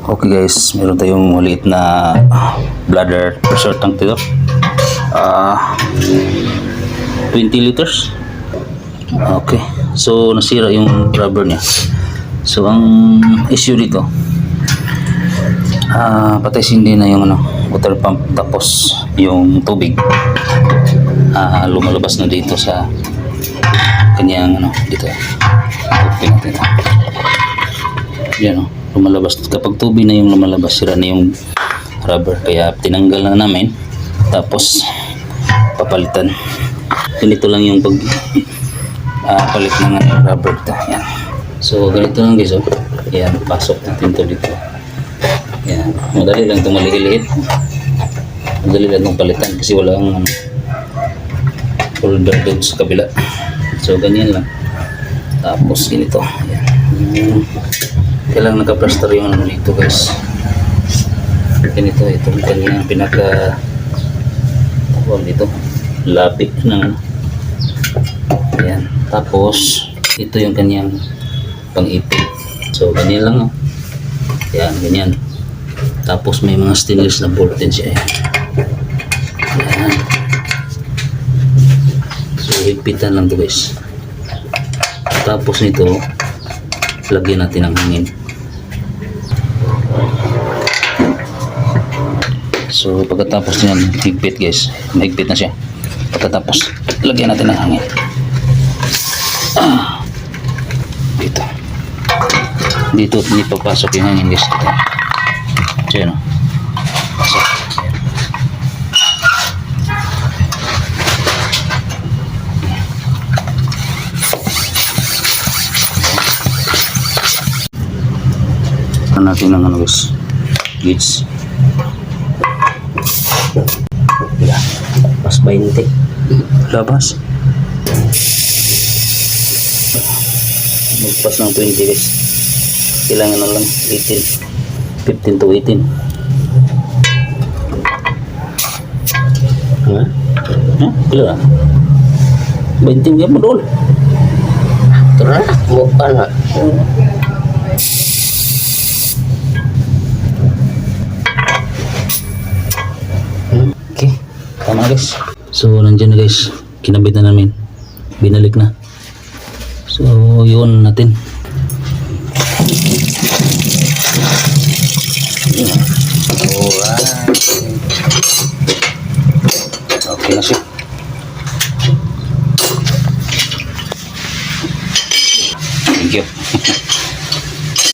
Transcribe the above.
Okay guys, meron tayong maliit na bladder pressure tank dito. 20 liters. Okay. So nasira yung rubber niya. So ang issue dito, patay hindi na yung water pump, tapos yung tubig lumalabas na dito sa kanyang dito. Okay natin. Yan lumalabas. Kapag tubig na yung lumalabas, sira na yung rubber, kaya tinanggal na namin tapos papalitan. Ganito lang yung palit ng rubber ito. Yan. So ganito lang guys. Yan, pasok natin ito dito. Yan. Madali lang itong maliliit. Madali lang itong palitan kasi wala ang holder doon sa kabila. So ganyan lang. Tapos ganito. Yan. Kailangan naka-plaster yung dito guys. Ganito, itong kanyang pinaka dito lapit ng ayan. Tapos ito yung kanyang pang-ipit. So ganyan lang yan, ganyan. Tapos may mga stainless na bolt din siya. Ayan. So higpitan lang to guys. Tapos nito lagyan natin ng hangin. So pagkatapos niyan, higpit guys, mahigpit na siya. Pagkatapos lagyan natin ng hangin. Dito hindi papasok yung hangin guys. So yun pasok. Natin ng guys, gauge. Mas 20 Labas. Magpas ng 20 guys. Kailangan na lang 18. 15 to 18. Kailan? 20 nga mo doon. Tara, buka na. Okay, tama guys. So nandiyan na guys, kinabit na namin, binalik na. So yun natin. Alright.